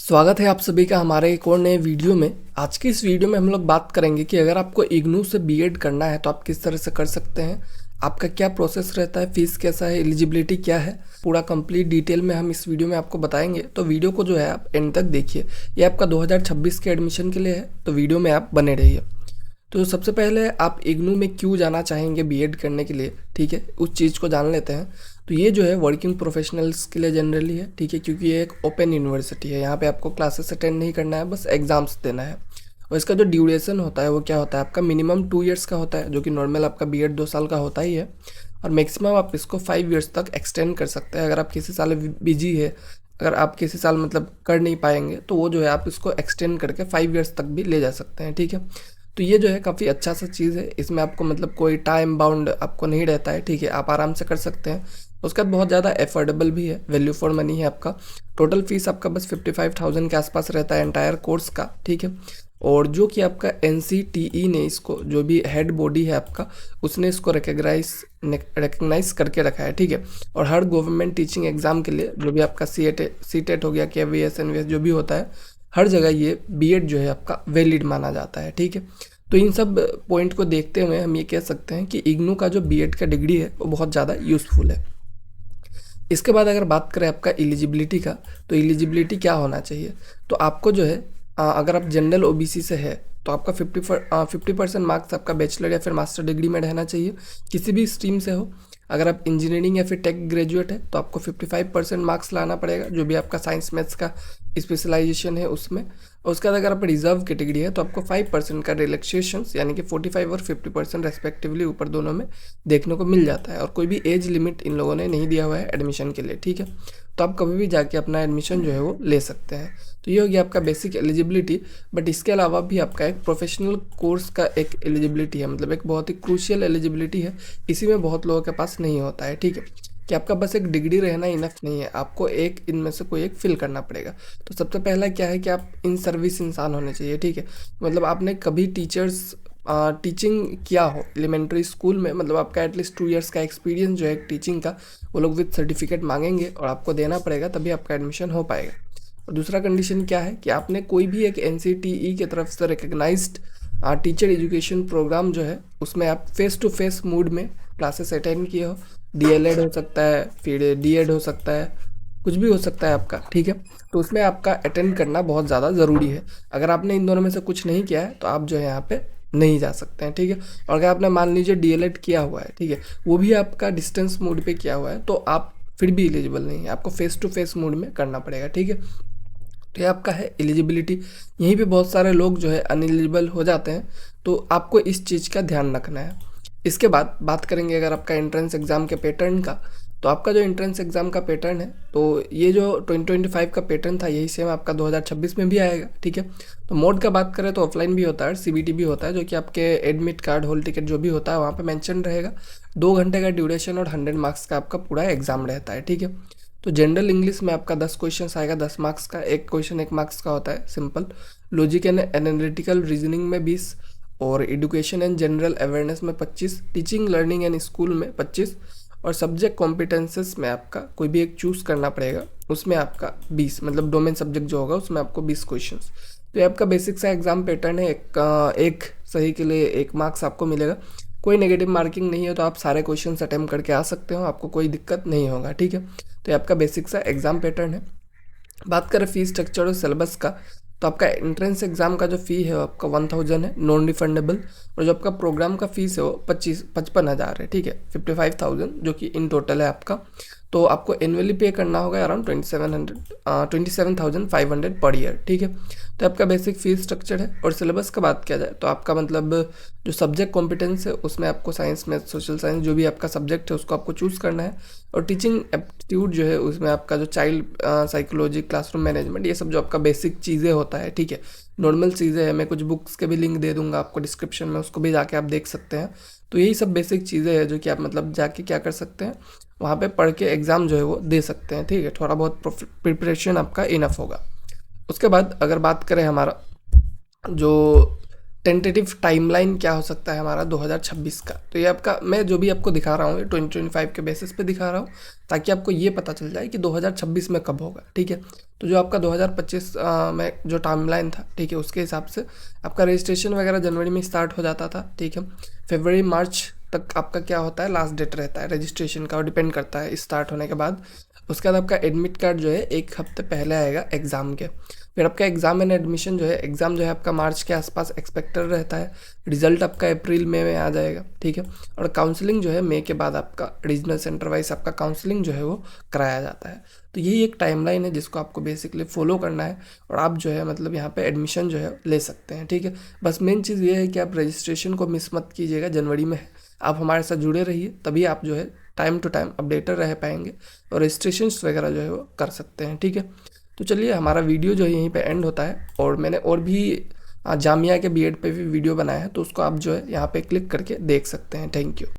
स्वागत है आप सभी का हमारे एक और नए वीडियो में। आज की इस वीडियो में हम लोग बात करेंगे कि अगर आपको इग्नू से बीएड करना है तो आप किस तरह से कर सकते हैं, आपका क्या प्रोसेस रहता है, फीस कैसा है, एलिजिबिलिटी क्या है, पूरा कंप्लीट डिटेल में हम इस वीडियो में आपको बताएंगे। तो वीडियो को जो है आप एंड तक देखिए। ये आपका 2026 के एडमिशन के लिए है, तो वीडियो में आप बने रहिए। तो सबसे पहले आप इग्नू में क्यों जाना चाहेंगे बीएड करने के लिए, ठीक है, उस चीज़ को जान लेते हैं। तो ये जो है वर्किंग प्रोफेशनल्स के लिए जनरली है, ठीक है, क्योंकि ये एक ओपन यूनिवर्सिटी है। यहाँ पे आपको क्लासेस अटेंड नहीं करना है, बस एग्जाम्स देना है। और इसका जो ड्यूरेशन होता है वो क्या होता है, आपका मिनिमम 2 ईयर्स का होता है, जो कि नॉर्मल आपका बीएड 2 साल का होता ही है। और मैक्सिमम आप इसको 5 ईयर्स तक एक्सटेंड कर सकते हैं। अगर आप किसी साल बिजी है, अगर आप किसी साल मतलब कर नहीं पाएंगे, तो वो जो है आप इसको एक्सटेंड करके 5 ईयर्स तक भी ले जा सकते हैं, ठीक है। तो ये जो है काफ़ी अच्छा सा चीज़ है। इसमें आपको मतलब कोई टाइम बाउंड आपको नहीं रहता है, ठीक है, आप आराम से कर सकते हैं। उसके बाद बहुत ज़्यादा एफोर्डेबल भी है, वैल्यू फॉर मनी है आपका। टोटल फीस आपका बस 55,000 के आसपास रहता है एंटायर कोर्स का, ठीक है। और जो कि आपका NCTE ने इसको, जो भी हेड बॉडी है आपका, उसने इसको रिकग्नाइज करके रखा है, ठीक है। और हर गवर्नमेंट टीचिंग एग्जाम के लिए, जो भी आपका सीटेट हो गया, KVS NVS जो भी होता है, हर जगह ये बीएड जो है आपका वैलिड माना जाता है, ठीक है। तो इन सब पॉइंट को देखते हुए हम ये कह सकते हैं कि इग्नू का जो बीएड का डिग्री है वो बहुत ज़्यादा यूज़फुल है। इसके बाद अगर बात करें आपका एलिजिबिलिटी का, तो एलिजिबिलिटी क्या होना चाहिए। तो आपको जो है अगर आप जनरल OBC से है तो आपका 50% मार्क्स आपका बैचलर या फिर मास्टर डिग्री में रहना चाहिए, किसी भी स्ट्रीम से हो। अगर आप इंजीनियरिंग या फिर टेक ग्रेजुएट है तो आपको 55% मार्क्स लाना पड़ेगा, जो भी आपका साइंस मैथ्स का स्पेशलाइजेशन है उसमें। और उसके बाद अगर आप रिजर्व कैटेगरी है तो आपको 5% का रिलैक्सेशन, यानी कि 45 और 50% रेस्पेक्टिवली ऊपर दोनों में देखने को मिल जाता है। और कोई भी एज लिमिट इन लोगों ने नहीं दिया हुआ है एडमिशन के लिए, ठीक है। तो आप कभी भी जाके अपना एडमिशन जो है वो ले सकते हैं। तो ये हो गया आपका बेसिक एलिजिबिलिटी। बट इसके अलावा भी आपका एक प्रोफेशनल कोर्स का एक एलिजिबिलिटी है, मतलब एक बहुत ही क्रूशियल एलिजिबिलिटी है। इसी में बहुत लोगों के पास नहीं होता है, ठीक है, कि आपका बस एक डिग्री रहना इनफ नहीं है, आपको एक इनमें से कोई एक फिल करना पड़ेगा। तो सबसे पहला क्या है कि आप इन सर्विस इंसान होने चाहिए, ठीक है। मतलब आपने कभी टीचिंग किया हो एलिमेंट्री स्कूल में, मतलब आपका एटलीस्ट 2 ईयर्स का एक्सपीरियंस जो है टीचिंग का, वो लोग विद सर्टिफिकेट मांगेंगे और आपको देना पड़ेगा, तभी आपका एडमिशन हो पाएगा। और दूसरा कंडीशन क्या है कि आपने कोई भी एक NCTE की तरफ से रिकग्नाइज्ड टीचर एजुकेशन प्रोग्राम जो है, उसमें आप फेस टू फेस मूड में क्लासेस अटेंड किए हो। DLED हो सकता है, फिर DED हो सकता है, कुछ भी हो सकता है आपका, ठीक है। तो उसमें आपका अटेंड करना बहुत ज़्यादा ज़रूरी है। अगर आपने इन दोनों में से कुछ नहीं किया है तो आप जो है यहाँ पे नहीं जा सकते हैं, ठीक है। और अगर आपने मान लीजिए DLED किया हुआ है, ठीक है, वो भी आपका डिस्टेंस मोड पे किया हुआ है, तो आप फिर भी एलिजिबल नहीं है, आपको फेस टू फेस मोड में करना पड़ेगा, ठीक है। तो ये आपका है एलिजिबिलिटी। यहीं पे बहुत सारे लोग जो है अनएलिजिबल हो जाते हैं, तो आपको इस चीज़ का ध्यान रखना है। इसके बाद बात करेंगे अगर आपका एंट्रेंस एग्ज़ाम के पैटर्न का। तो आपका जो एंट्रेंस एग्ज़ाम का पैटर्न है, तो ये जो 2025 का पैटर्न था, यही सेम आपका 2026 में भी आएगा, ठीक है। तो मोड का बात करें तो ऑफलाइन भी होता है, CBT भी होता है, जो कि आपके एडमिट कार्ड, हॉल टिकट जो भी होता है वहाँ पे मेंशन रहेगा। 2 घंटे का ड्यूरेशन और 100 मार्क्स का आपका पूरा एग्ज़ाम रहता है, ठीक है। तो जनरल इंग्लिश में आपका 10 क्वेश्चन आएगा, 10 मार्क्स का। एक क्वेश्चन 1 मार्क्स का होता है, simple. Logic and analytical reasoning में 20, और एजुकेशन एंड जनरल अवेयरनेस में 25, टीचिंग लर्निंग एंड स्कूल में 25, और सब्जेक्ट कॉम्पिटेंसेस में आपका कोई भी एक चूज़ करना पड़ेगा, उसमें आपका 20, मतलब डोमेन सब्जेक्ट जो होगा उसमें आपको 20 क्वेश्चंस। तो ये आपका बेसिक सा एग्जाम पैटर्न है। एक सही के लिए 1 मार्क्स आपको मिलेगा। कोई नेगेटिव मार्किंग नहीं है, तो आप सारे क्वेश्चन अटेम्प्ट करके आ सकते हो, आपको कोई दिक्कत नहीं होगा, ठीक है। तो ये आपका बेसिक सा एग्जाम पैटर्न है। बात करें फीस स्ट्रक्चर और सिलेबस का, तो आपका एंट्रेंस एग्जाम का जो फ़ी है वो आपका 1000 है, नॉन रिफंडेबल। और जो आपका प्रोग्राम का फीस है वो 55,000 है, ठीक है, 55,000 जो कि इन टोटल है आपका। तो आपको एनुअली पे करना होगा अराउंड 27,500 पर ईयर, ठीक है। तो आपका बेसिक फीस स्ट्रक्चर है। और सिलेबस का बात किया जाए तो आपका मतलब जो सब्जेक्ट कॉम्पिटेंस है उसमें आपको साइंस, मैथ, सोशल साइंस जो भी आपका सब्जेक्ट है उसको आपको चूज़ करना है। और टीचिंग एप्टीट्यूड जो है उसमें आपका जो चाइल्ड साइकोलॉजी, क्लासरूम मैनेजमेंट, ये सब जो आपका बेसिक चीज़ें होता है, ठीक है, नॉर्मल चीज़ें हैं। मैं कुछ बुक्स के भी लिंक दे दूंगा आपको डिस्क्रिप्शन में, उसको भी जाके आप देख सकते हैं। तो यही सब बेसिक चीज़ें हैं जो कि आप मतलब जाके क्या कर सकते हैं, वहाँ पे पढ़ के एग्ज़ाम जो है वो दे सकते हैं, ठीक है। थोड़ा बहुत प्रिपरेशन आपका इनफ होगा। उसके बाद अगर बात करें हमारा जो टेंटेटिव टाइमलाइन क्या हो सकता है हमारा 2026 का। तो ये आपका मैं जो भी आपको दिखा रहा हूँ ये 2025 के बेसिस पे दिखा रहा हूँ, ताकि आपको ये पता चल जाए कि 2026 में कब होगा, ठीक है। तो जो आपका 2025 में जो टाइमलाइन था, ठीक है, उसके हिसाब से आपका रजिस्ट्रेशन वगैरह जनवरी में स्टार्ट हो जाता था, ठीक है। फरवरी मार्च तक आपका क्या होता है, लास्ट डेट रहता है रजिस्ट्रेशन का, और डिपेंड करता है स्टार्ट होने के बाद। उसके बाद आपका एडमिट कार्ड जो है 1 हफ्ते पहले आएगा एग्ज़ाम के। फिर आपका एग्ज़ाम एंड एडमिशन जो है, एग्ज़ाम जो है आपका मार्च के आसपास एक्सपेक्टेड रहता है, रिजल्ट आपका अप्रैल मई में आ जाएगा, ठीक है। और काउंसलिंग जो है मई के बाद आपका रीजनल सेंटर वाइज आपका काउंसलिंग जो है वो कराया जाता है। तो यही एक टाइमलाइन है जिसको आपको बेसिकली फॉलो करना है, और आप जो है मतलब यहाँ पे एडमिशन जो है ले सकते हैं, ठीक है। बस मेन चीज़ ये है कि आप रजिस्ट्रेशन को मिस मत कीजिएगा, जनवरी में है, आप हमारे साथ जुड़े रहिए, तभी आप जो है टाइम टू टाइम अपडेटेड रह पाएंगे और रजिस्ट्रेशंस वगैरह जो है वो कर सकते हैं, ठीक है। तो चलिए हमारा वीडियो जो है यहीं पे एंड होता है, और मैंने और भी जामिया के बीएड पे भी वीडियो बनाया है, तो उसको आप जो है यहाँ पे क्लिक करके देख सकते हैं। Thank you.